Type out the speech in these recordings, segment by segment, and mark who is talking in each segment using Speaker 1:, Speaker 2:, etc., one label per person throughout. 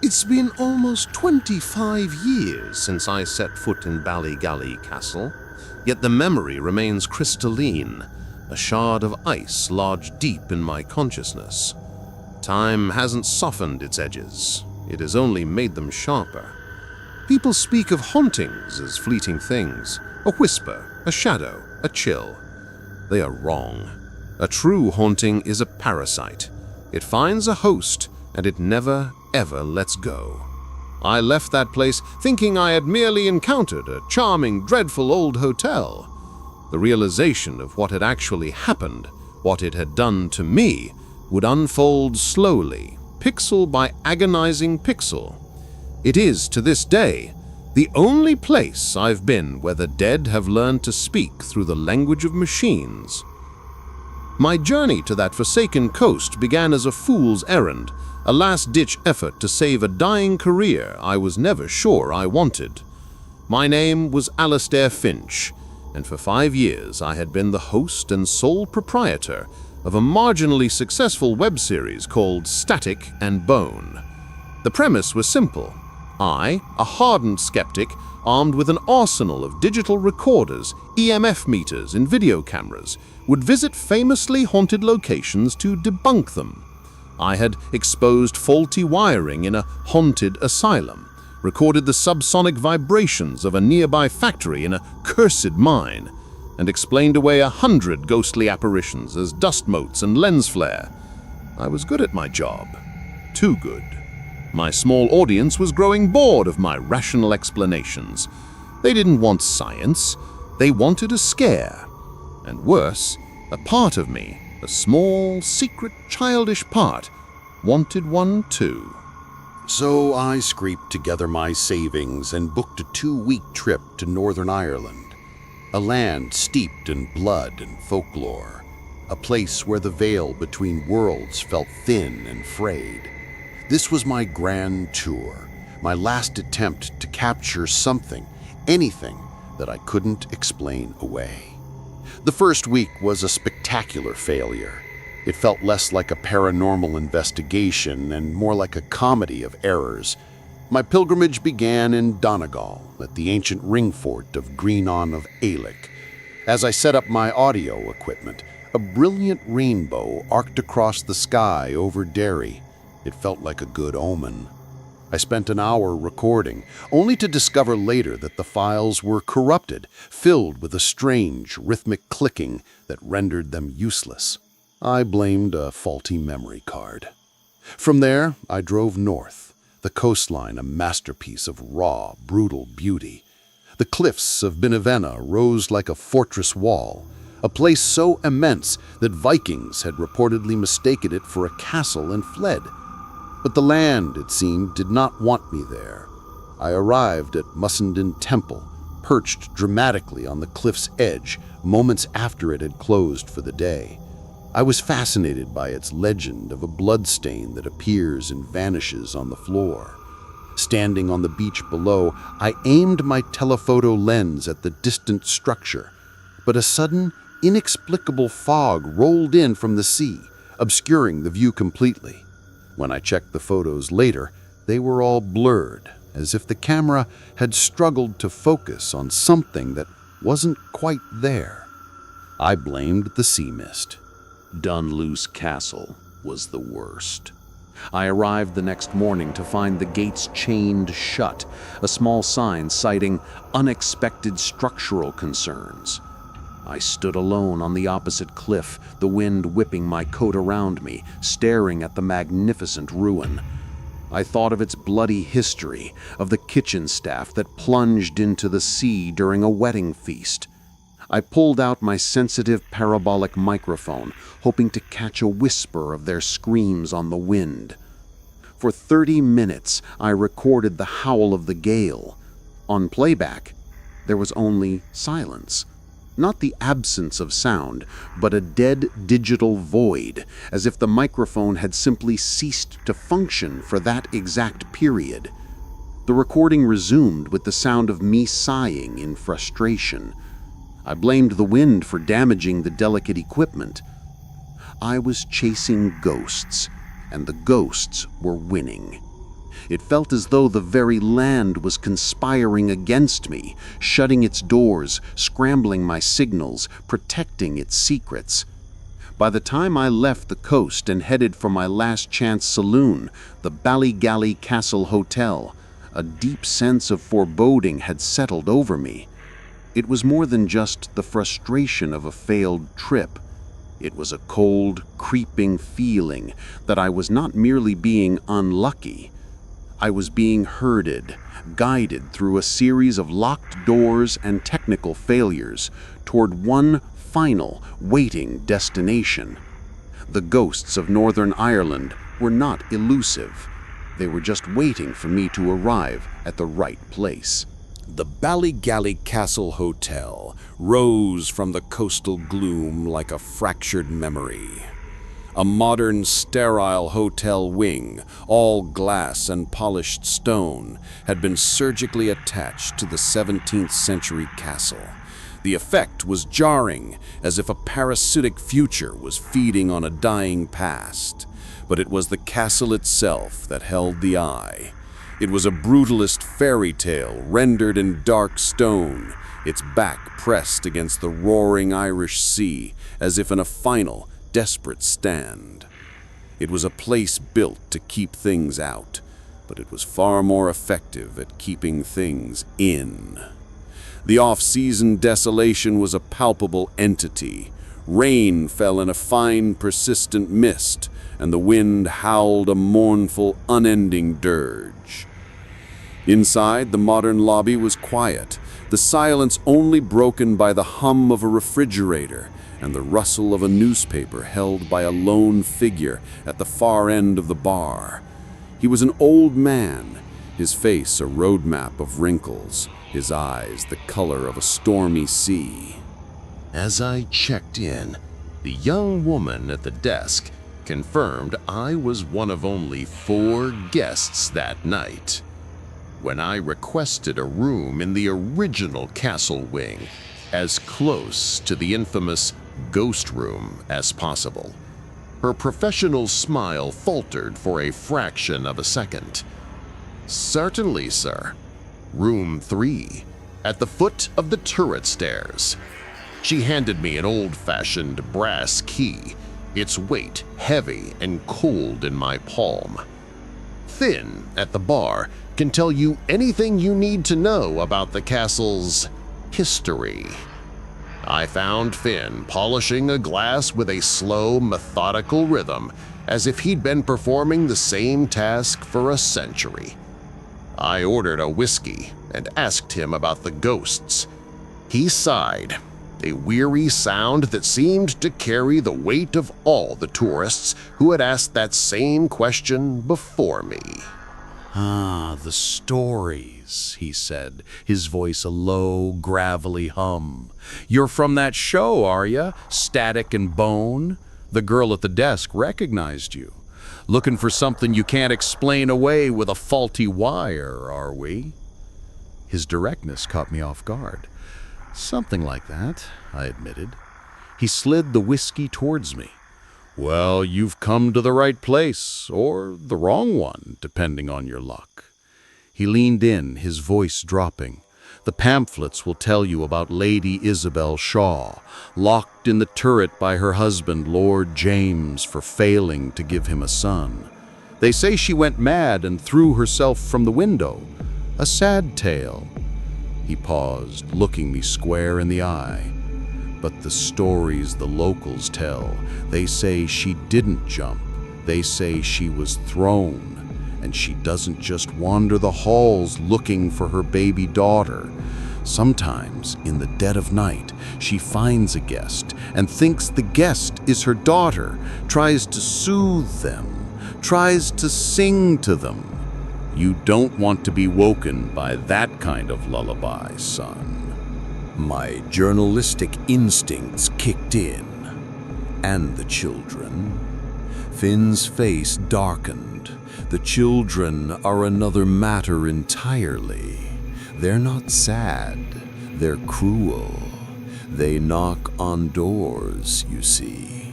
Speaker 1: It's been almost 25 years since I set foot in Ballygally Castle, yet the memory remains crystalline, a shard of ice lodged deep in my consciousness. Time hasn't softened its edges, it has only made them sharper. People speak of hauntings as fleeting things, a whisper, a shadow, a chill. They are wrong. A true haunting is a parasite. It finds a host, and it never, ever lets go. I left that place thinking I had merely encountered a charming, dreadful old hotel. The realization of what had actually happened, what it had done to me, would unfold slowly, pixel by agonizing pixel. It is, to this day, the only place I've been where the dead have learned to speak through the language of machines. My journey to that forsaken coast began as a fool's errand, a last-ditch effort to save a dying career I was never sure I wanted. My name was Alistair Finch, and for 5 years I had been the host and sole proprietor of a marginally successful web series called Static and Bone. The premise was simple. I, a hardened skeptic, armed with an arsenal of digital recorders, EMF meters, and video cameras, would visit famously haunted locations to debunk them. I had exposed faulty wiring in a haunted asylum, recorded the subsonic vibrations of a nearby factory in a cursed mine, and explained away 100 ghostly apparitions as dust motes and lens flare. I was good at my job. Too good. My small audience was growing bored of my rational explanations. They didn't want science. They wanted a scare. And worse, a part of me, a small, secret, childish part, wanted one too.
Speaker 2: So I scraped together my savings and booked a 2-week trip to Northern Ireland, a land steeped in blood and folklore, a place where the veil between worlds felt thin and frayed. This was my grand tour, my last attempt to capture something, anything that I couldn't explain away. The first week was a spectacular failure. It felt less like a paranormal investigation and more like a comedy of errors. My pilgrimage began in Donegal, at the ancient ring fort of Greenon of Ailech. As I set up my audio equipment, a brilliant rainbow arced across the sky over Derry. It felt like a good omen. I spent an hour recording, only to discover later that the files were corrupted, filled with a strange, rhythmic clicking that rendered them useless. I blamed a faulty memory card. From there, I drove north, the coastline a masterpiece of raw, brutal beauty. The cliffs of Benevena rose like a fortress wall, a place so immense that Vikings had reportedly mistaken it for a castle and fled. But the land, it seemed, did not want me there. I arrived at Mussenden Temple, perched dramatically on the cliff's edge moments after it had closed for the day. I was fascinated by its legend of a bloodstain that appears and vanishes on the floor. Standing on the beach below, I aimed my telephoto lens at the distant structure, but a sudden, inexplicable fog rolled in from the sea, obscuring the view completely. When I checked the photos later, they were all blurred, as if the camera had struggled to focus on something that wasn't quite there. I blamed the sea mist.
Speaker 3: Dunluce Castle was the worst. I arrived the next morning to find the gates chained shut, a small sign citing unexpected structural concerns. I stood alone on the opposite cliff, the wind whipping my coat around me, staring at the magnificent ruin. I thought of its bloody history, of the kitchen staff that plunged into the sea during a wedding feast. I pulled out my sensitive parabolic microphone, hoping to catch a whisper of their screams on the wind. For 30 minutes, I recorded the howl of the gale. On playback, there was only silence. Not the absence of sound, but a dead digital void, as if the microphone had simply ceased to function for that exact period. The recording resumed with the sound of me sighing in frustration. I blamed the wind for damaging the delicate equipment. I was chasing ghosts, and the ghosts were winning. It felt as though the very land was conspiring against me, shutting its doors, scrambling my signals, protecting its secrets. By the time I left the coast and headed for my last chance saloon, the Ballygally Castle Hotel, a deep sense of foreboding had settled over me. It was more than just the frustration of a failed trip. It was a cold, creeping feeling that I was not merely being unlucky. I was being herded, guided through a series of locked doors and technical failures toward one final, waiting destination. The ghosts of Northern Ireland were not elusive. They were just waiting for me to arrive at the right place.
Speaker 2: The Ballygally Castle Hotel rose from the coastal gloom like a fractured memory. A modern, sterile hotel wing, all glass and polished stone, had been surgically attached to the 17th century castle. The effect was jarring, as if a parasitic future was feeding on a dying past. But it was the castle itself that held the eye. It was a brutalist fairy tale rendered in dark stone, its back pressed against the roaring Irish Sea, as if in a final, desperate stand. It was a place built to keep things out, but it was far more effective at keeping things in. The off-season desolation was a palpable entity. Rain fell in a fine, persistent mist, and the wind howled a mournful, unending dirge. Inside, the modern lobby was quiet, the silence only broken by the hum of a refrigerator and the rustle of a newspaper held by a lone figure at the far end of the bar. He was an old man, his face a roadmap of wrinkles, his eyes the color of a stormy sea.
Speaker 1: As I checked in, the young woman at the desk confirmed I was one of only 4 guests that night. When I requested a room in the original castle wing, as close to the infamous ghost room as possible, her professional smile faltered for a fraction of a second. "Certainly, sir. Room 3, at the foot of the turret stairs." She handed me an old-fashioned brass key, its weight heavy and cold in my palm. Finn, at the bar, can tell you anything you need to know about the castle's history. I found Finn polishing a glass with a slow, methodical rhythm, as if he'd been performing the same task for a century. I ordered a whiskey and asked him about the ghosts. He sighed, a weary sound that seemed to carry the weight of all the tourists who had asked that same question before me.
Speaker 2: "Ah, the stories," he said, his voice a low, gravelly hum. "You're from that show, are ya? Static and Bone? The girl at the desk recognized you. Looking for something you can't explain away with a faulty wire, are we?" His directness caught me off guard. "Something like that," I admitted. He slid the whiskey towards me. "Well, you've come to the right place, or the wrong one, depending on your luck." He leaned in, his voice dropping. "The pamphlets will tell you about Lady Isabel Shaw, locked in the turret by her husband, Lord James, for failing to give him a son. They say she went mad and threw herself from the window. A sad tale." He paused, looking me square in the eye. "But the stories the locals tell, they say she didn't jump. They say she was thrown. And she doesn't just wander the halls looking for her baby daughter. Sometimes, in the dead of night, she finds a guest and thinks the guest is her daughter, tries to soothe them, tries to sing to them. You don't want to be woken by that kind of lullaby, son." My journalistic instincts kicked in. "And the children?" Finn's face darkened. "The children are another matter entirely. They're not sad, they're cruel. They knock on doors, you see.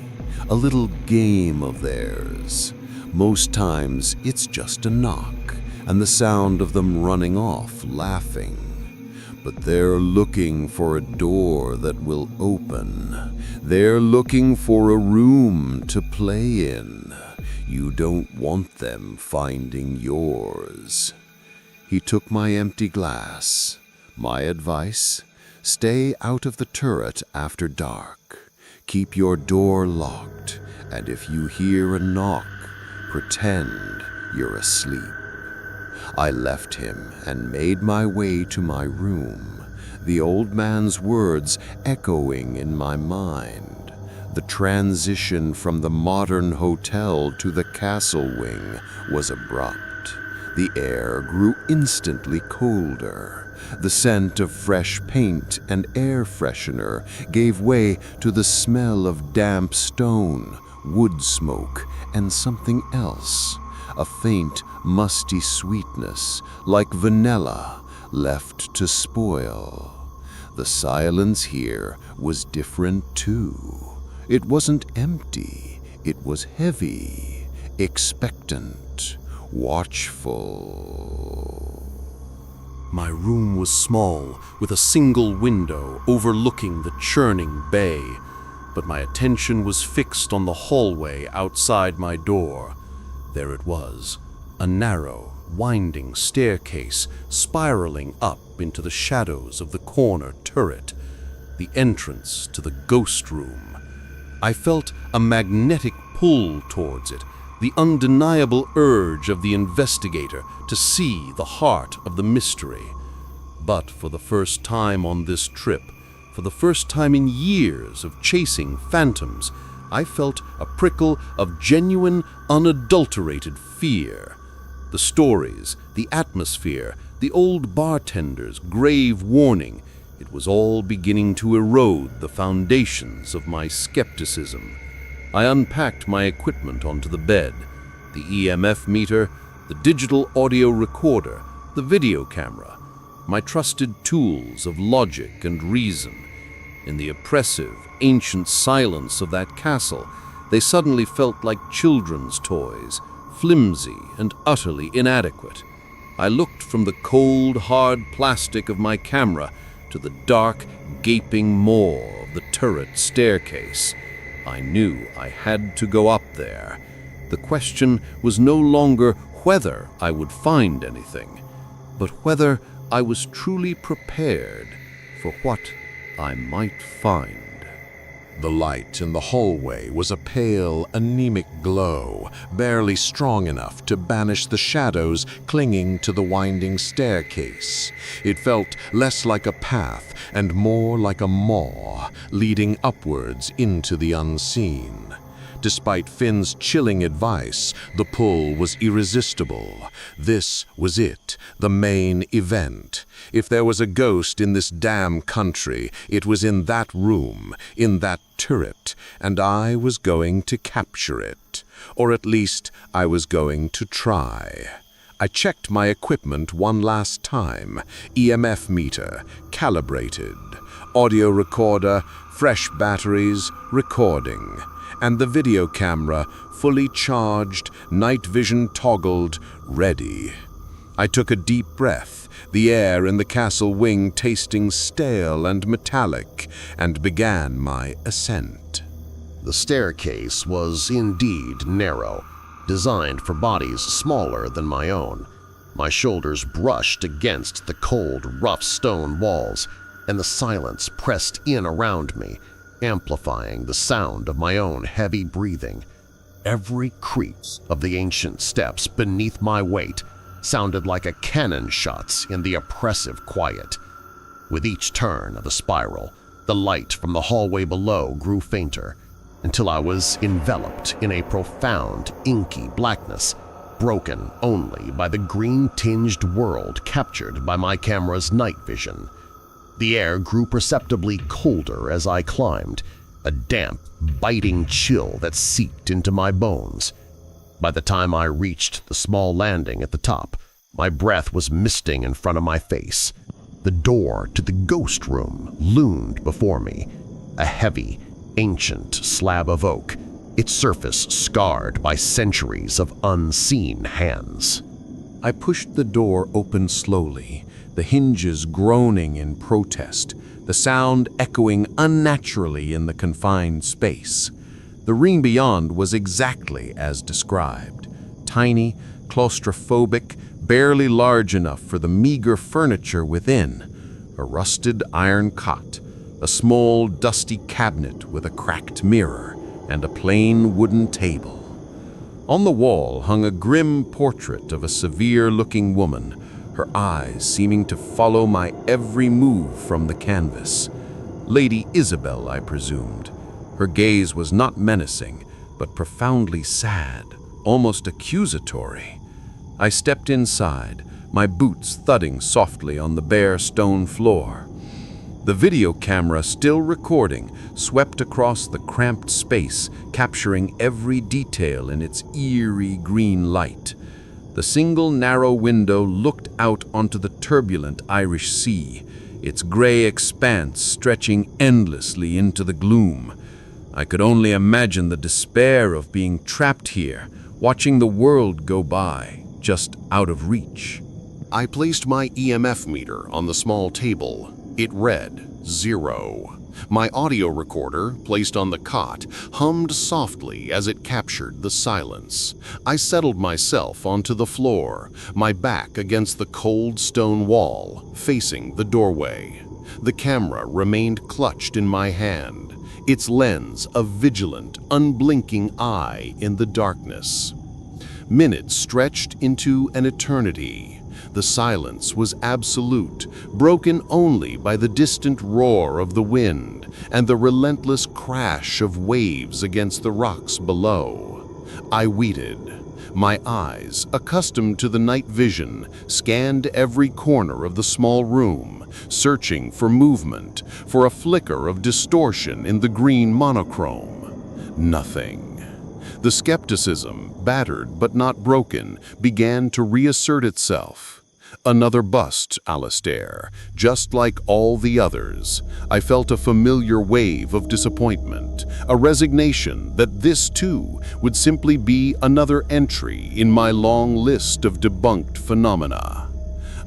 Speaker 2: A little game of theirs. Most times it's just a knock, and the sound of them running off, laughing. But they're looking for a door that will open. They're looking for a room to play in. You don't want them finding yours. He took my empty glass. My advice? Stay out of the turret after dark. Keep your door locked, and if you hear a knock, pretend you're asleep. I left him and made my way to my room, the old man's words echoing in my mind. The transition from the modern hotel to the castle wing was abrupt. The air grew instantly colder. The scent of fresh paint and air freshener gave way to the smell of damp stone, wood smoke, and something else. A faint, musty sweetness, like vanilla, left to spoil. The silence here was different too. It wasn't empty, it was heavy, expectant, watchful.
Speaker 1: My room was small, with a single window overlooking the churning bay, but my attention was fixed on the hallway outside my door. There it was, a narrow, winding staircase spiraling up into the shadows of the corner turret, the entrance to the ghost room. I felt a magnetic pull towards it, the undeniable urge of the investigator to see the heart of the mystery. But for the first time on this trip, for the first time in years of chasing phantoms, I felt a prickle of genuine, unadulterated fear. The stories, the atmosphere, the old bartender's grave warning, it was all beginning to erode the foundations of my skepticism. I unpacked my equipment onto the bed, the EMF meter, the digital audio recorder, the video camera, my trusted tools of logic and reason. In the oppressive, ancient silence of that castle, they suddenly felt like children's toys, flimsy and utterly inadequate. I looked from the cold, hard plastic of my camera to the dark, gaping maw of the turret staircase. I knew I had to go up there. The question was no longer whether I would find anything, but whether I was truly prepared for what I might find.
Speaker 2: The light in the hallway was a pale, anemic glow, barely strong enough to banish the shadows clinging to the winding staircase. It felt less like a path and more like a maw, leading upwards into the unseen. Despite Finn's chilling advice, the pull was irresistible. This was it, the main event. If there was a ghost in this damn country, it was in that room, in that turret, and I was going to capture it. Or at least, I was going to try. I checked my equipment one last time. EMF meter, calibrated. Audio recorder, fresh batteries, recording. And the video camera, fully charged, night vision toggled, ready. I took a deep breath, the air in the castle wing tasting stale and metallic, and began my ascent.
Speaker 4: The staircase was indeed narrow, designed for bodies smaller than my own. My shoulders brushed against the cold, rough stone walls, and the silence pressed in around me, amplifying the sound of my own heavy breathing. Every creak of the ancient steps beneath my weight sounded like a cannon shots in the oppressive quiet. With each turn of the spiral, the light from the hallway below grew fainter, until I was enveloped in a profound, inky blackness, broken only by the green-tinged world captured by my camera's night vision. The air grew perceptibly colder as I climbed, a damp, biting chill that seeped into my bones. By the time I reached the small landing at the top, my breath was misting in front of my face. The door to the ghost room loomed before me, a heavy, ancient slab of oak, its surface scarred by centuries of unseen hands.
Speaker 3: I pushed the door open slowly, the hinges groaning in protest, the sound echoing unnaturally in the confined space. The room beyond was exactly as described. Tiny, claustrophobic, barely large enough for the meager furniture within. A rusted iron cot, a small, dusty cabinet with a cracked mirror, and a plain wooden table. On the wall hung a grim portrait of a severe-looking woman, her eyes seeming to follow my every move from the canvas. Lady Isabel, I presumed. Her gaze was not menacing, but profoundly sad, almost accusatory. I stepped inside, my boots thudding softly on the bare stone floor. The video camera, still recording, swept across the cramped space, capturing every detail in its eerie green light. The single narrow window looked out onto the turbulent Irish Sea, its gray expanse stretching endlessly into the gloom. I could only imagine the despair of being trapped here, watching the world go by, just out of reach.
Speaker 1: I placed my EMF meter on the small table. It read 0. My audio recorder, placed on the cot, hummed softly as it captured the silence. I settled myself onto the floor, my back against the cold stone wall, facing the doorway. The camera remained clutched in my hand, its lens a vigilant, unblinking eye in the darkness. Minutes stretched into an eternity. The silence was absolute, broken only by the distant roar of the wind and the relentless crash of waves against the rocks below. I waited. My eyes, accustomed to the night vision, scanned every corner of the small room, searching for movement, for a flicker of distortion in the green monochrome. Nothing. The skepticism, battered but not broken, began to reassert itself. Another bust, Alistair, just like all the others. I felt a familiar wave of disappointment, a resignation that this too would simply be another entry in my long list of debunked phenomena.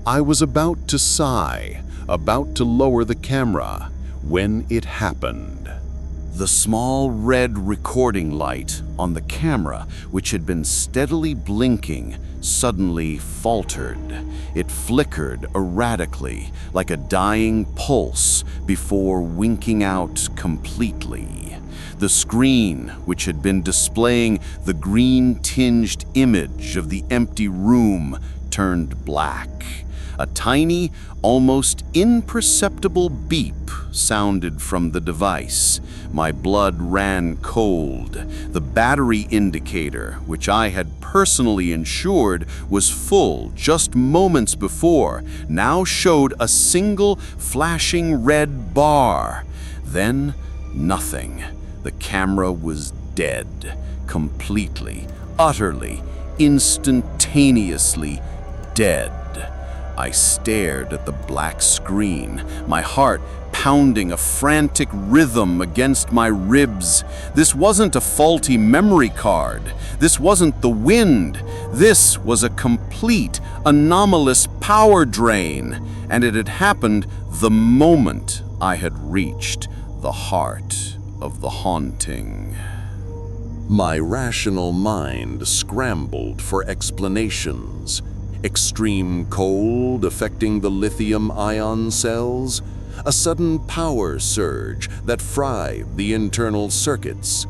Speaker 1: I was about to sigh, about to lower the camera, when it happened.
Speaker 3: The small red recording light on the camera, which had been steadily blinking, suddenly faltered. It flickered erratically, like a dying pulse, before winking out completely. The screen, which had been displaying the green-tinged image of the empty room, turned black. A tiny, almost imperceptible beep sounded from the device. My blood ran cold. The battery indicator, which I had personally ensured was full just moments before, now showed a single flashing red bar. Then, nothing. The camera was dead. Completely, utterly, instantaneously dead. I stared at the black screen, my heart pounding a frantic rhythm against my ribs. This wasn't a faulty memory card. This wasn't the wind. This was a complete, anomalous power drain, and it had happened the moment I had reached the heart of the haunting.
Speaker 2: My rational mind scrambled for explanations. Extreme cold affecting the lithium-ion cells, a sudden power surge that fried the internal circuits.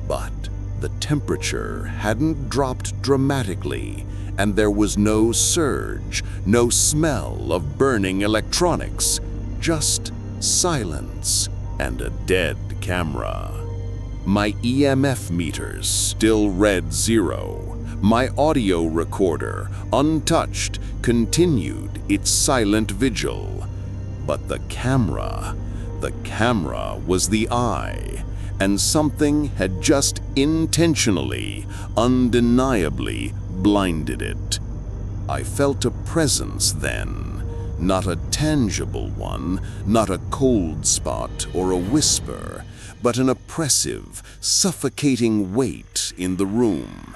Speaker 2: But the temperature hadn't dropped dramatically, and there was no surge, no smell of burning electronics, just silence and a dead camera. My EMF meters still read 0. My audio recorder, untouched, continued its silent vigil. But the camera was the eye, and something had just intentionally, undeniably blinded it. I felt a presence then, not a tangible one, not a cold spot or a whisper, but an oppressive, suffocating weight in the room.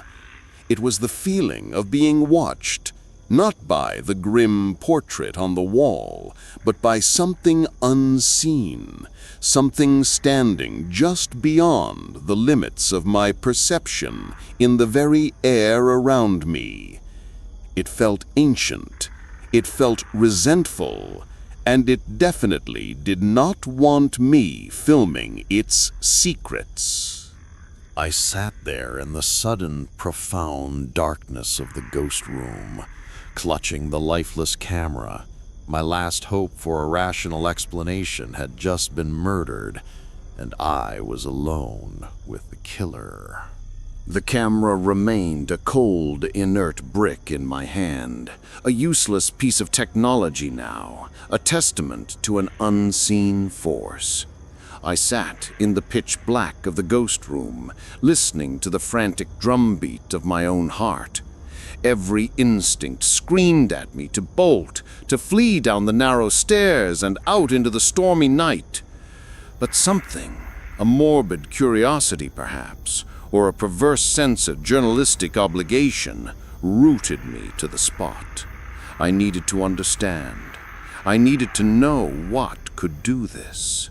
Speaker 2: It was the feeling of being watched,
Speaker 3: Not by the grim portrait on the wall, but by something unseen, something standing just beyond the limits of my perception in the very air around me. It felt ancient, it felt resentful, and it definitely did not want me filming its secrets.
Speaker 2: I sat there in the sudden, profound darkness of the ghost room, clutching the lifeless camera. My last hope for a rational explanation had just been murdered, and I was alone with the killer. The camera remained a cold, inert brick in my hand, a useless piece of technology now, a testament to an unseen force. I sat in the pitch black of the ghost room, listening to the frantic drumbeat of my own heart. Every instinct screamed at me to bolt, to flee down the narrow stairs and out into the stormy night. But something, a morbid curiosity perhaps, or a perverse sense of journalistic obligation, rooted me to the spot. I needed to understand. I needed to know what could do this.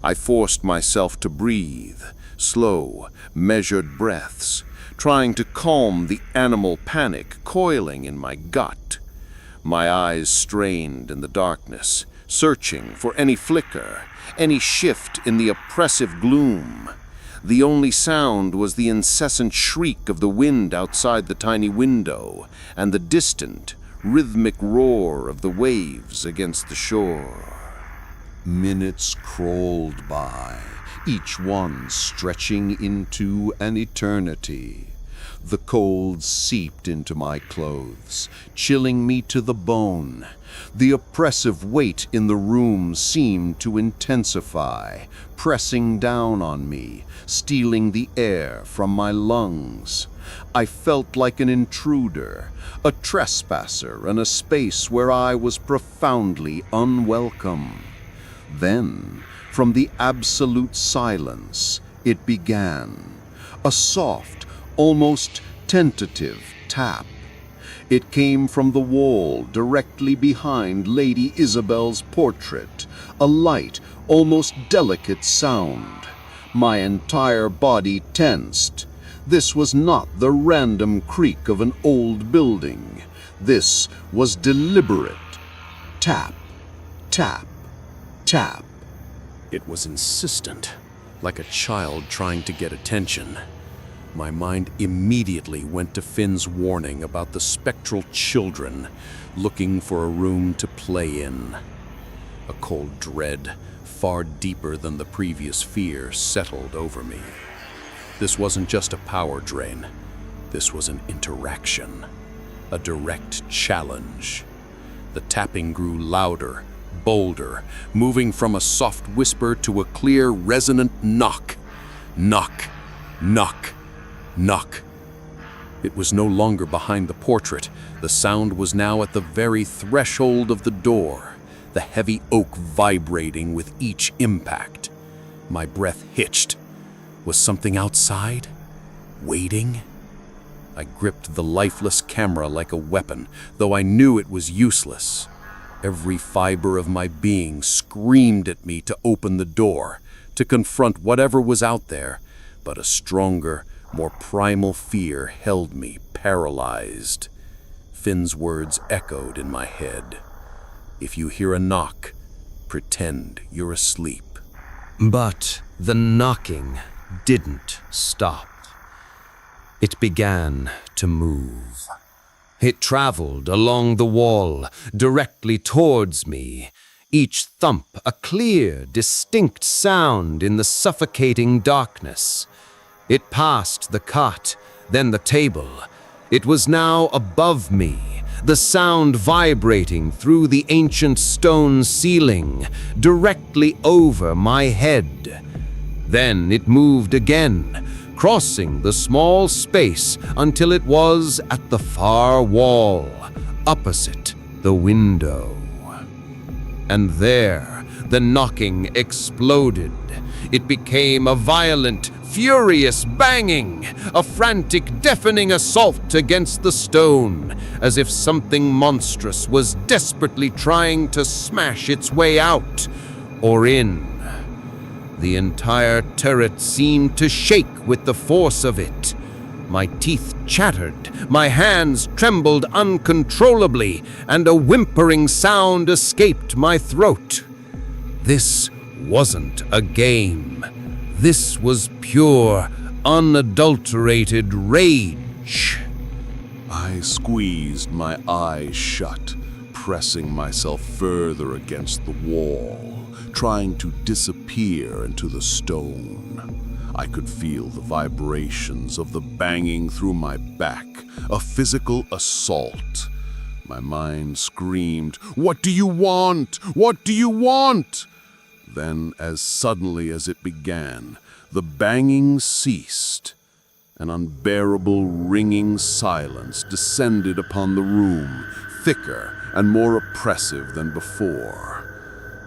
Speaker 2: I forced myself to breathe, slow, measured breaths, trying to calm the animal panic coiling in my gut. My eyes strained in the darkness, searching for any flicker, any shift in the oppressive gloom. The only sound was the incessant shriek of the wind outside the tiny window and the distant, rhythmic roar of the waves against the shore. Minutes crawled by, each one stretching into an eternity. The cold seeped into my clothes, chilling me to the bone. The oppressive weight in the room seemed to intensify, pressing down on me, stealing the air from my lungs. I felt like an intruder, a trespasser in a space where I was profoundly unwelcome. Then, from the absolute silence, it began. A soft, almost tentative tap. It came from the wall directly behind Lady Isabel's portrait, a light, almost delicate sound. My entire body tensed. This was not the random creak of an old building. This was deliberate. Tap, tap, tap.
Speaker 1: It was insistent, like a child trying to get attention. My mind immediately went to Finn's warning about the spectral children looking for a room to play in. A cold dread, far deeper than the previous fear, settled over me. This wasn't just a power drain. This was an interaction, a direct challenge. The tapping grew louder, bolder, moving from a soft whisper to a clear, resonant knock. Knock, knock, knock. It was no longer behind the portrait. The sound was now at the very threshold of the door, the heavy oak vibrating with each impact. My breath hitched. Was something outside? Waiting? I gripped the lifeless camera like a weapon, though I knew it was useless. Every fiber of my being screamed at me to open the door, to confront whatever was out there, but a stronger, more primal fear held me paralyzed. Finn's words echoed in my head. If you hear a knock, pretend you're asleep.
Speaker 5: But the knocking didn't stop. It began to move. It traveled along the wall, directly towards me, each thump a clear, distinct sound in the suffocating darkness. It passed the cot, then the table. It was now above me, the sound vibrating through the ancient stone ceiling, directly over my head. Then it moved again, crossing the small space until it was at the far wall, opposite the window. And there, The knocking exploded. It became a violent, furious banging, a frantic, deafening assault against the stone, as if something monstrous was desperately trying to smash its way out or in. The entire turret seemed to shake with the force of it. My teeth chattered, my hands trembled uncontrollably, and a whimpering sound escaped my throat. This wasn't a game. This was pure, unadulterated rage.
Speaker 3: I squeezed my eyes shut, pressing myself further against the wall, trying to disappear into the stone. I could feel the vibrations of the banging through my back, a physical assault. My mind screamed, "What do you want? What do you want?" Then, as suddenly as it began, the banging ceased. An unbearable ringing silence descended upon the room, thicker and more oppressive than before.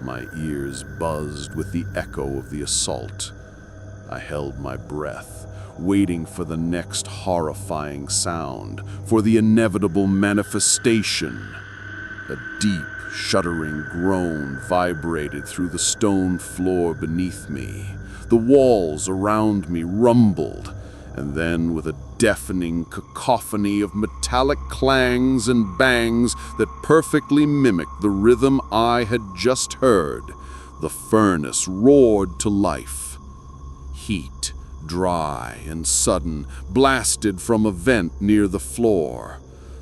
Speaker 3: My ears buzzed with the echo of the assault. I held my breath, waiting for the next horrifying sound, for the inevitable manifestation. A deep, shuddering groan vibrated through the stone floor beneath me. The walls around me rumbled, and then with a deafening cacophony of metallic clangs and bangs that perfectly mimicked the rhythm I had just heard, the furnace roared to life. Heat, dry and sudden, blasted from a vent near the floor.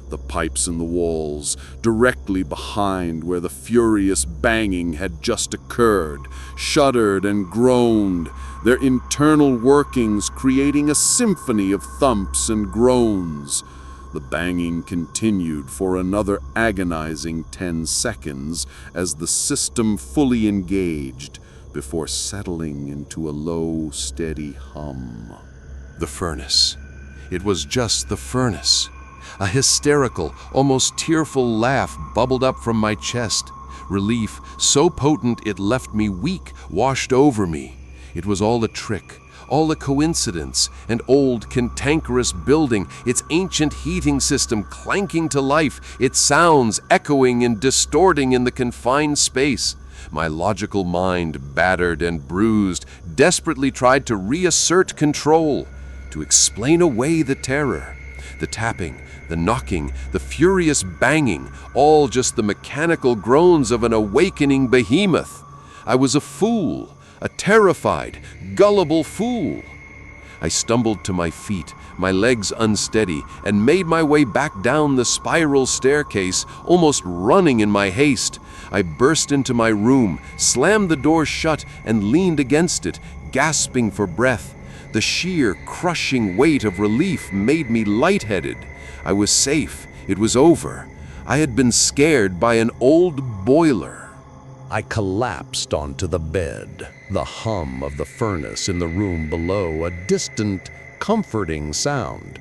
Speaker 3: The pipes in the walls, directly behind where the furious banging had just occurred, shuddered and groaned, their internal workings creating a symphony of thumps and groans. The banging continued for another agonizing 10 seconds as the system fully engaged, before settling into a low, steady hum.
Speaker 6: The furnace. It was just the furnace. A hysterical, almost tearful laugh bubbled up from my chest. Relief so potent it left me weak, washed over me. It was all a trick, all a coincidence, an old, cantankerous building, its ancient heating system clanking to life, its sounds echoing and distorting in the confined space. My logical mind, battered and bruised, desperately tried to reassert control, to explain away the terror. The tapping, the knocking, the furious banging, all just the mechanical groans of an awakening behemoth. I was a fool, a terrified, gullible fool. I stumbled to my feet, my legs unsteady, and made my way back down the spiral staircase, almost running in my haste. I burst into my room, slammed the door shut, and leaned against it, gasping for breath. The sheer, crushing weight of relief made me lightheaded. I was safe. It was over. I had been scared by an old boiler.
Speaker 2: I collapsed onto the bed, the hum of the furnace in the room below, a distant, comforting sound.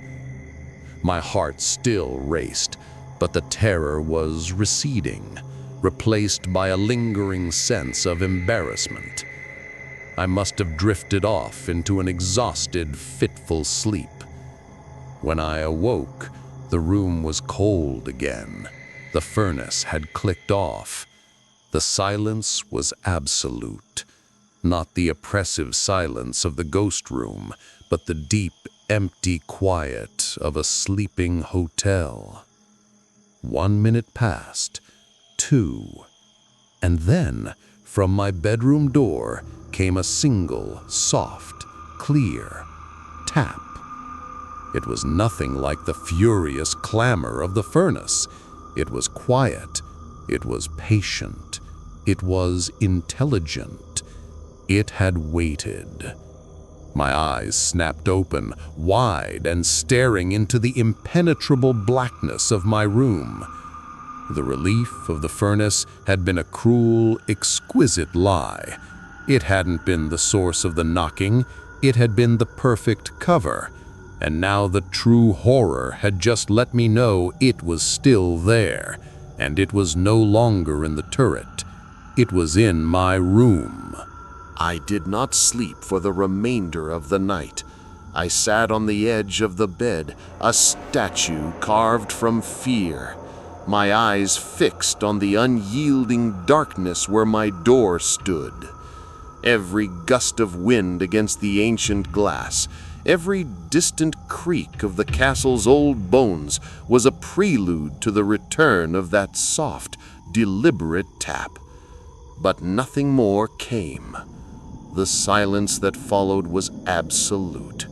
Speaker 2: My heart still raced, but the terror was receding, replaced by a lingering sense of embarrassment. I must have drifted off into an exhausted, fitful sleep. When I awoke, the room was cold again. The furnace had clicked off. The silence was absolute. Not the oppressive silence of the ghost room, but the deep, empty quiet of a sleeping hotel. 1 minute passed, 2, and then, from my bedroom door, came a single, soft, clear tap. It was nothing like the furious clamor of the furnace. It was quiet. It was patient. It was intelligent. It had waited. My eyes snapped open, wide and staring into the impenetrable blackness of my room. The relief of the furnace had been a cruel, exquisite lie. It hadn't been the source of the knocking. It had been the perfect cover. And now the true horror had just let me know it was still there, and it was no longer in the turret. It was in my room.
Speaker 1: I did not sleep for the remainder of the night. I sat on the edge of the bed, a statue carved from fear, my eyes fixed on the unyielding darkness where my door stood. Every gust of wind against the ancient glass, every distant creak of the castle's old bones was a prelude to the return of that soft, deliberate tap. But nothing more came. The silence that followed was absolute,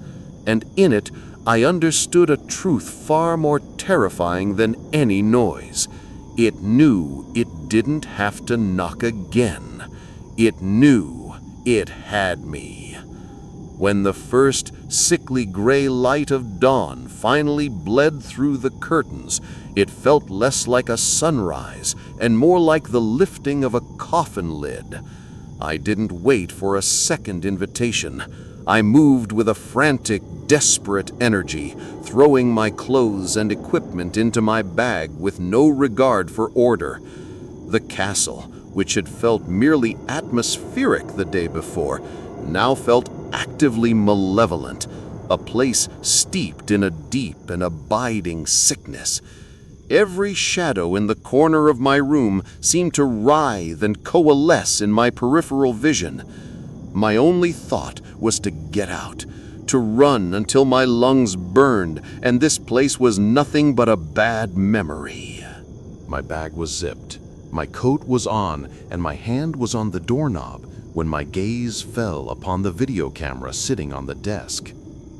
Speaker 1: and in it I understood a truth far more terrifying than any noise. It knew it didn't have to knock again. It knew it had me. When the first sickly gray light of dawn finally bled through the curtains, it felt less like a sunrise and more like the lifting of a coffin lid. I didn't wait for a second invitation. I moved with a frantic, desperate energy, throwing my clothes and equipment into my bag with no regard for order. The castle, which had felt merely atmospheric the day before, now felt actively malevolent, a place steeped in a deep and abiding sickness. Every shadow in the corner of my room seemed to writhe and coalesce in my peripheral vision. My only thought was to get out, to run until my lungs burned and this place was nothing but a bad memory.
Speaker 6: My bag was zipped, my coat was on, and my hand was on the doorknob when my gaze fell upon the video camera sitting on the desk.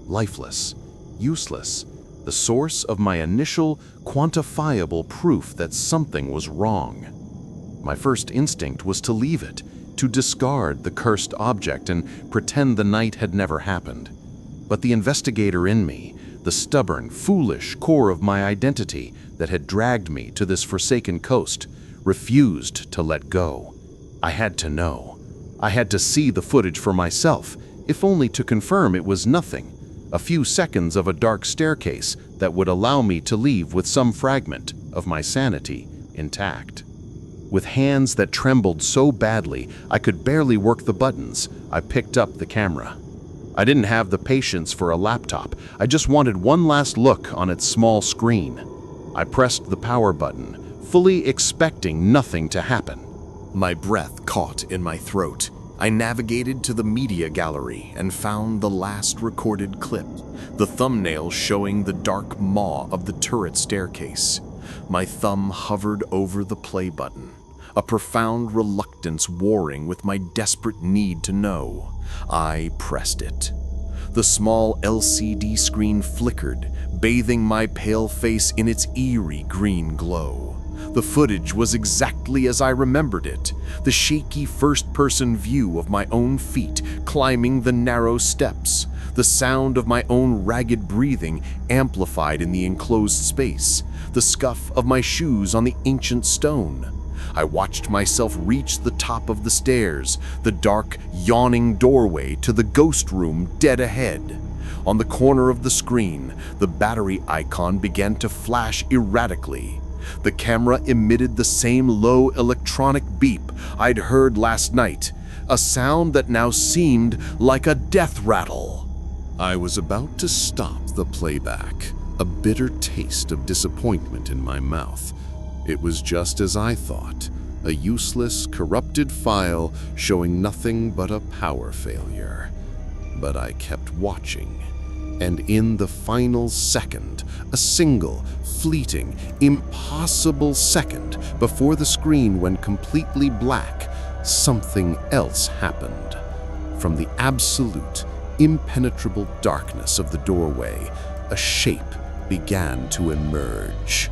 Speaker 6: Lifeless, useless, the source of my initial, quantifiable proof that something was wrong. My first instinct was to leave it, to discard the cursed object and pretend the night had never happened. But the investigator in me, the stubborn, foolish core of my identity that had dragged me to this forsaken coast, refused to let go. I had to know. I had to see the footage for myself, if only to confirm it was nothing. A few seconds of a dark staircase that would allow me to leave with some fragment of my sanity intact. With hands that trembled so badly I could barely work the buttons, I picked up the camera. I didn't have the patience for a laptop. I just wanted one last look on its small screen. I pressed the power button, fully expecting nothing to happen.
Speaker 7: My breath caught in my throat. I navigated to the media gallery and found the last recorded clip, the thumbnail showing the dark maw of the turret staircase. My thumb hovered over the play button, a profound reluctance warring with my desperate need to know. I pressed it. The small LCD screen flickered, bathing my pale face in its eerie green glow. The footage was exactly as I remembered it, the shaky first-person view of my own feet climbing the narrow steps, the sound of my own ragged breathing amplified in the enclosed space, the scuff of my shoes on the ancient stone. I watched myself reach the top of the stairs, the dark, yawning doorway to the ghost room dead ahead. On the corner of the screen, the battery icon began to flash erratically. The camera emitted the same low electronic beep I'd heard last night, a sound that now seemed like a death rattle.
Speaker 6: I was about to stop the playback, a bitter taste of disappointment in my mouth. It was just as I thought, a useless, corrupted file showing nothing but a power failure. But I kept watching, and in the final second, a single, fleeting, impossible second before the screen went completely black, something else happened. From the absolute, impenetrable darkness of the doorway, a shape began to emerge.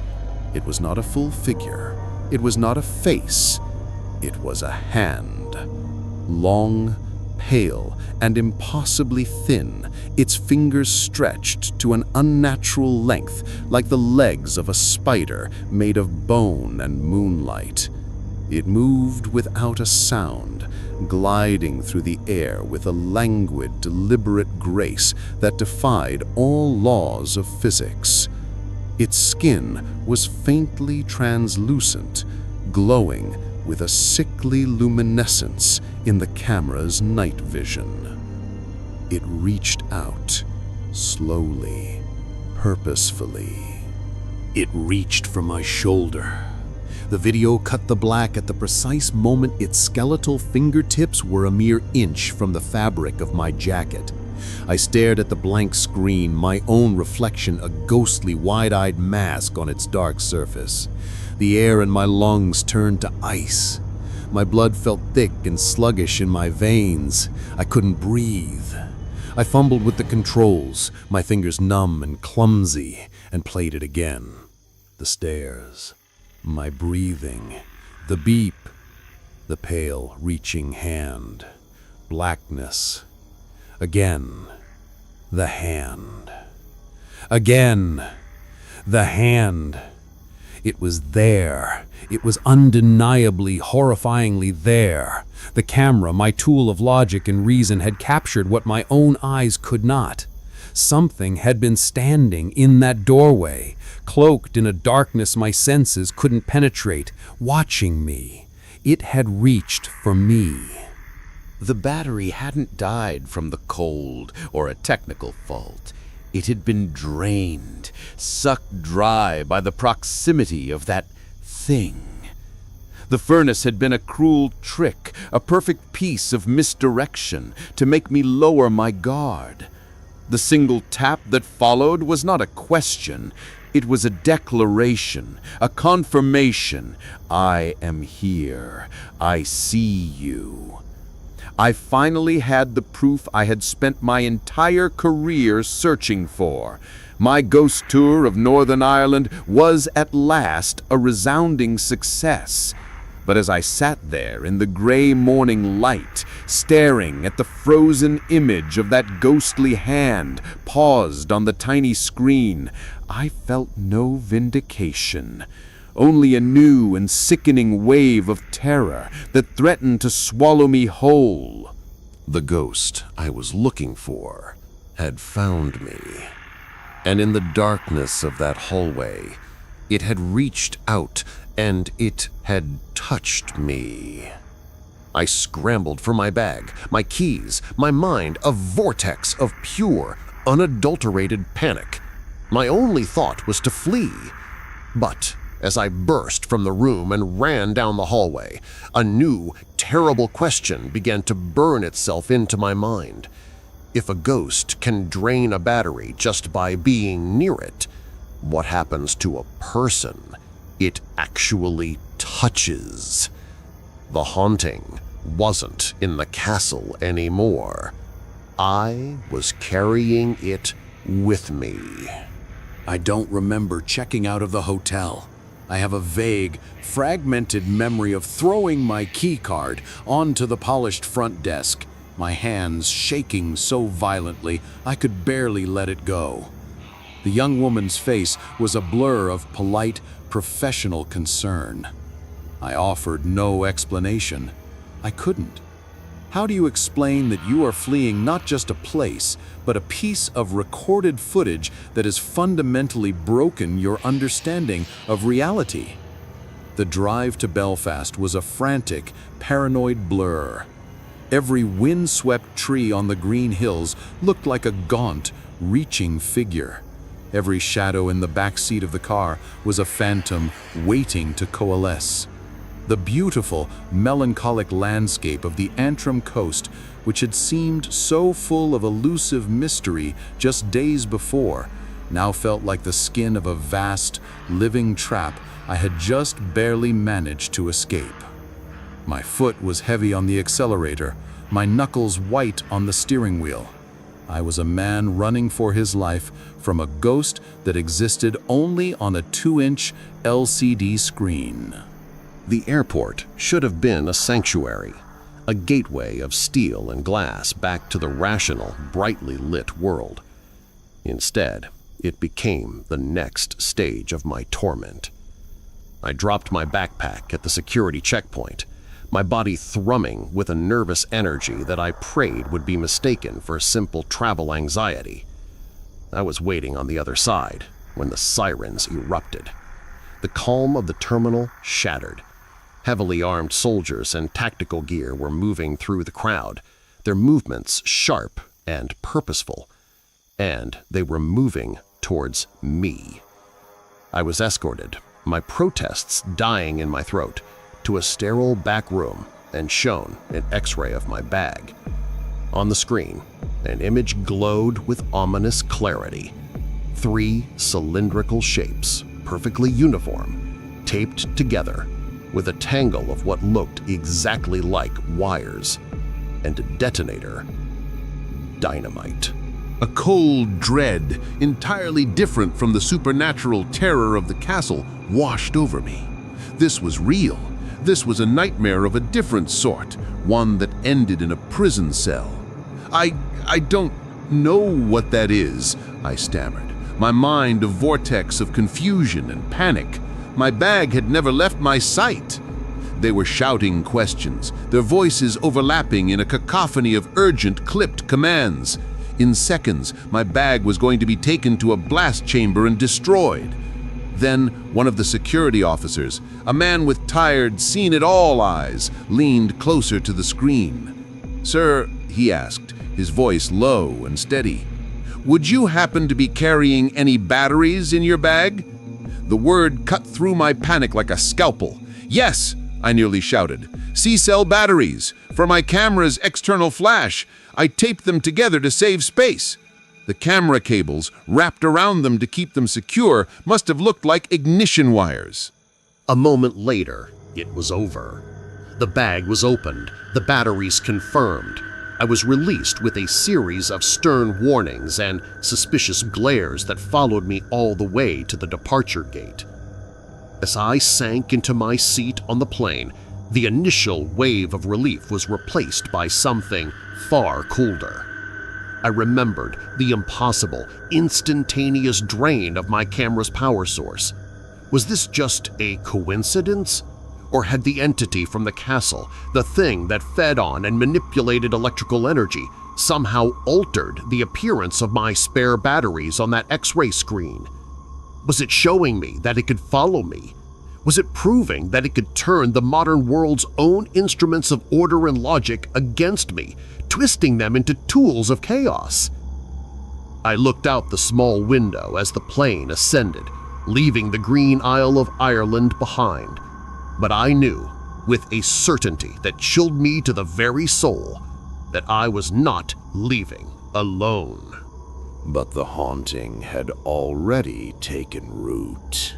Speaker 6: It was not a full figure. It was not a face. It was a hand. Long, pale, and impossibly thin, its fingers stretched to an unnatural length like the legs of a spider made of bone and moonlight. It moved without a sound, gliding through the air with a languid, deliberate grace that defied all laws of physics. Its skin was faintly translucent, glowing
Speaker 2: with a sickly luminescence in the camera's night vision. It reached out, slowly, purposefully. It reached for my shoulder. The video cut the black at the precise moment its skeletal fingertips were a mere inch from the fabric of my jacket. I stared at the blank screen, my own reflection a ghostly, wide-eyed mask on its dark surface. The air in my lungs turned to ice. My blood felt thick and sluggish in my veins. I couldn't breathe. I fumbled with the controls, my fingers numb and clumsy, and played it again. The stares, my breathing, the beep, the pale, reaching hand, blackness. Again, the hand. Again, the hand. It was there. It was undeniably, horrifyingly there. The camera, my tool of logic and reason, had captured what my own eyes could not. Something had been standing in that doorway, cloaked in a darkness my senses couldn't penetrate, watching me. It had reached for me.
Speaker 8: The battery hadn't died from the cold or a technical fault. It had been drained, sucked dry by the proximity of that thing. The furnace had been a cruel trick, a perfect piece of misdirection to make me lower my guard. The single tap that followed was not a question. It was a declaration, a confirmation. I am here. I see you. I finally had the proof I had spent my entire career searching for. My ghost tour of Northern Ireland was at last a resounding success. But as I sat there in the gray morning light, staring at the frozen image of that ghostly hand paused on the tiny screen, I felt no vindication. Only a new and sickening wave of terror that threatened to swallow me whole.
Speaker 1: The ghost I was looking for had found me. And in the darkness of that hallway, it had reached out and it had touched me. I scrambled for my bag, my keys, my mind a vortex of pure, unadulterated panic. My only thought was to flee. But as I burst from the room and ran down the hallway, a new, terrible question began to burn itself into my mind. If a ghost can drain a battery just by being near it, what happens to a person it actually touches? The haunting wasn't in the castle anymore. I was carrying it with me.
Speaker 2: I don't remember checking out of the hotel. I have a vague, fragmented memory of throwing my keycard onto the polished front desk, my hands shaking so violently I could barely let it go. The young woman's face was a blur of polite, professional concern. I offered no explanation. I couldn't. How do you explain that you are fleeing not just a place, but a piece of recorded footage that has fundamentally broken your understanding of reality? The drive to Belfast was a frantic, paranoid blur. Every wind-swept tree on the green hills looked like a gaunt, reaching figure. Every shadow in the back seat of the car was a phantom waiting to coalesce. The beautiful, melancholic landscape of the Antrim coast, which had seemed so full of elusive mystery just days before, now felt like the skin of a vast, living trap I had just barely managed to escape. My foot was heavy on the accelerator, my knuckles white on the steering wheel. I was a man running for his life from a ghost that existed only on a 2-inch LCD screen.
Speaker 1: The airport should have been a sanctuary, a gateway of steel and glass back to the rational, brightly lit world. Instead, it became the next stage of my torment. I dropped my backpack at the security checkpoint, my body thrumming with a nervous energy that I prayed would be mistaken for simple travel anxiety. I was waiting on the other side when the sirens erupted. The calm of the terminal shattered.
Speaker 4: Heavily armed soldiers in tactical gear were moving through the crowd, their movements sharp and purposeful, and they were moving towards me. I was escorted, my protests dying in my throat, to a sterile back room and shown an X-ray of my bag. On the screen, an image glowed with ominous clarity. 3 cylindrical shapes, perfectly uniform, taped together with a tangle of what looked exactly like wires, and a detonator: dynamite.
Speaker 6: A cold dread, entirely different from the supernatural terror of the castle, washed over me. This was real. This was a nightmare of a different sort, one that ended in a prison cell. I don't know what that is, I stammered, my mind a vortex of confusion and panic. My bag had never left my sight. They were shouting questions, their voices overlapping in a cacophony of urgent, clipped commands. In seconds, my bag was going to be taken to a blast chamber and destroyed. Then one of the security officers, a man with tired, seen-it-all eyes, leaned closer to the screen. "Sir," he asked, his voice low and steady, "would you happen to be carrying any batteries in your bag?" The word cut through my panic like a scalpel. "Yes," I nearly shouted. "C-cell batteries. For my camera's external flash. I taped them together to save space." The camera cables, wrapped around them to keep them secure, must have looked like ignition wires.
Speaker 4: A moment later, it was over. The bag was opened, the batteries confirmed. I was released with a series of stern warnings and suspicious glares that followed me all the way to the departure gate. As I sank into my seat on the plane, the initial wave of relief was replaced by something far colder. I remembered the impossible, instantaneous drain of my camera's power source. Was this just a coincidence? Or had the entity from the castle, the thing that fed on and manipulated electrical energy, somehow altered the appearance of my spare batteries on that X-ray screen? Was it showing me that it could follow me? Was it proving that it could turn the modern world's own instruments of order and logic against me, twisting them into tools of chaos? I looked out the small window as the plane ascended, leaving the green Isle of Ireland behind. But I knew, with a certainty that chilled me to the very soul, that I was not leaving alone.
Speaker 9: But the haunting had already taken root.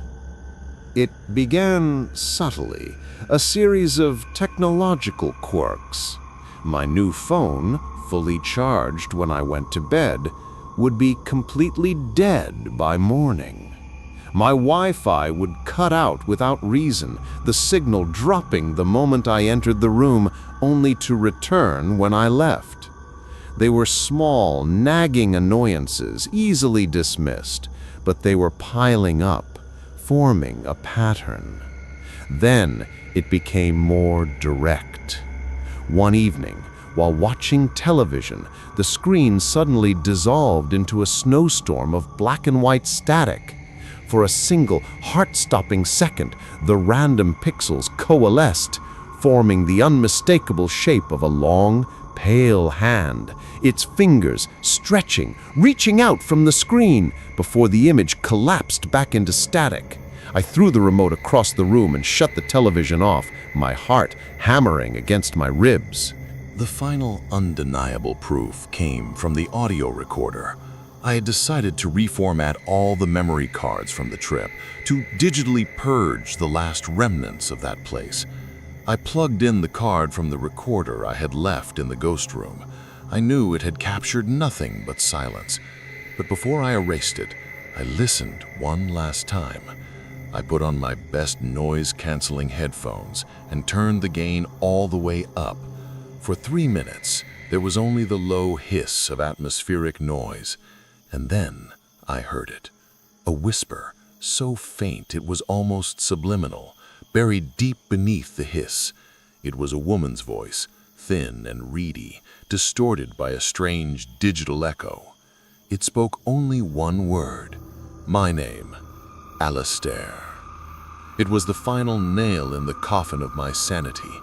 Speaker 9: It began subtly, a series of technological quirks. My new phone, fully charged when I went to bed, would be completely dead by morning. My Wi-Fi would cut out without reason, the signal dropping the moment I entered the room, only to return when I left. They were small, nagging annoyances, easily dismissed, but they were piling up, forming a pattern. Then it became more direct. One evening, while watching television, the screen suddenly dissolved into a snowstorm of black and white static. For a single, heart-stopping second, the random pixels coalesced, forming the unmistakable shape of a long, pale hand, its fingers stretching, reaching out from the screen before the image collapsed back into static. I threw the remote across the room and shut the television off, my heart hammering against my ribs.
Speaker 7: The final undeniable proof came from the audio recorder. I had decided to reformat all the memory cards from the trip, to digitally purge the last remnants of that place. I plugged in the card from the recorder I had left in the ghost room. I knew it had captured nothing but silence, but before I erased it, I listened one last time. I put on my best noise-canceling headphones and turned the gain all the way up. For 3 minutes, there was only the low hiss of atmospheric noise. And then I heard it, a whisper, so faint it was almost subliminal, buried deep beneath the hiss. It was a woman's voice, thin and reedy, distorted by a strange digital echo. It spoke only one word, my name, Alistair.
Speaker 6: It was the final nail in the coffin of my sanity.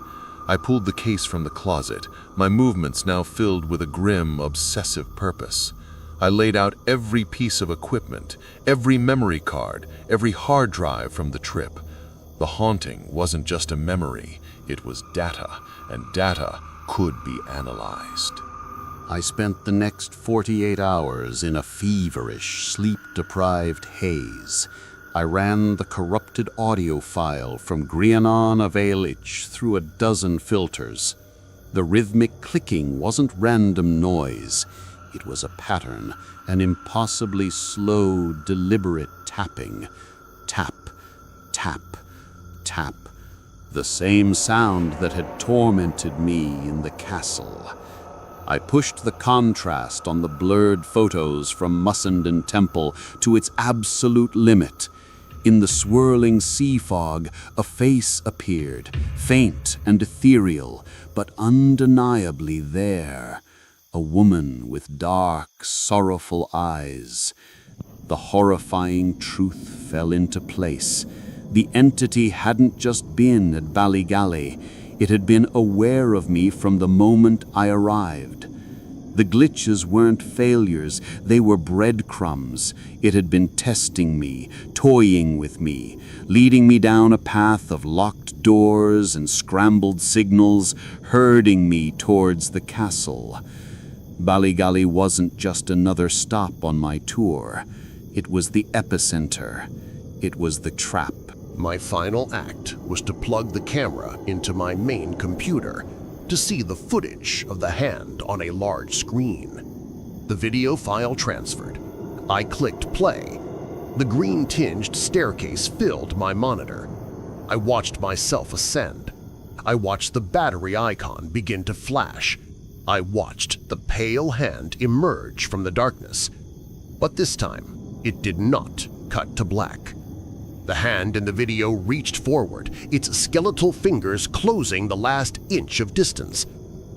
Speaker 6: I pulled the case from the closet, my movements now filled with a grim, obsessive purpose. I laid out every piece of equipment, every memory card, every hard drive from the trip. The haunting wasn't just a memory, it was data, and data could be analyzed.
Speaker 2: I spent the next 48 hours in a feverish, sleep-deprived haze. I ran the corrupted audio file from Grianon of Latch through a dozen filters. The rhythmic clicking wasn't random noise. It was a pattern, an impossibly slow, deliberate tapping. Tap, tap, tap. The same sound that had tormented me in the castle. I pushed the contrast on the blurred photos from Mussenden Temple to its absolute limit. In the swirling sea fog, a face appeared, faint and ethereal, but undeniably there. A woman with dark, sorrowful eyes. The horrifying truth fell into place. The entity hadn't just been at Ballygally, it had been aware of me from the moment I arrived. The glitches weren't failures, they were breadcrumbs. It had been testing me, toying with me, leading me down a path of locked doors and scrambled signals, herding me towards the castle. Ballygally wasn't just another stop on my tour. It was the epicenter. It was the trap.
Speaker 4: My final act was to plug the camera into my main computer to see the footage of the hand on a large screen. The video file transferred. I clicked play. The green-tinged staircase filled my monitor. I watched myself ascend. I watched the battery icon begin to flash. I watched the pale hand emerge from the darkness. But this time, it did not cut to black. The hand in the video reached forward, its skeletal fingers closing the last inch of distance.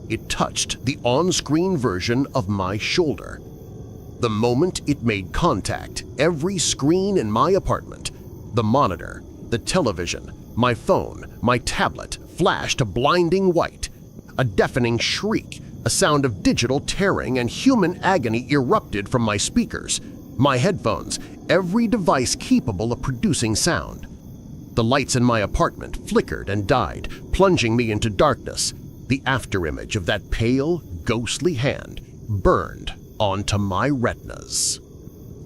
Speaker 4: It touched the on-screen version of my shoulder. The moment it made contact, every screen in my apartment, the monitor, the television, my phone, my tablet, flashed a blinding white. A deafening shriek, a sound of digital tearing and human agony erupted from my speakers, my headphones, every device capable of producing sound. The lights in my apartment flickered and died, plunging me into darkness. The afterimage of that pale, ghostly hand burned onto my retinas.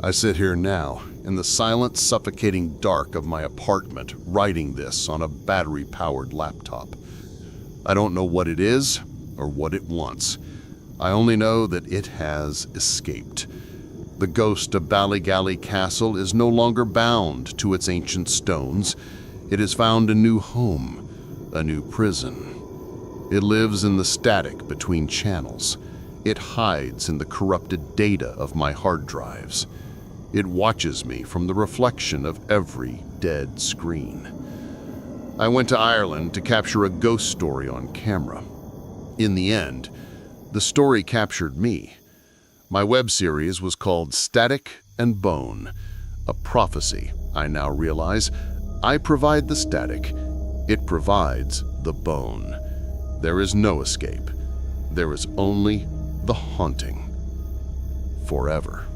Speaker 6: I sit here now, in the silent, suffocating dark of my apartment, writing this on a battery-powered laptop. I don't know what it is or what it wants. I only know that it has escaped. The ghost of Ballygally Castle is no longer bound to its ancient stones. It has found a new home, a new prison. It lives in the static between channels. It hides in the corrupted data of my hard drives. It watches me from the reflection of every dead screen. I went to Ireland to capture a ghost story on camera. In the end, the story captured me. My web series was called Static and Bone, a prophecy. I now realize I provide the static, it provides the bone. There is no escape. There is only the haunting. Forever.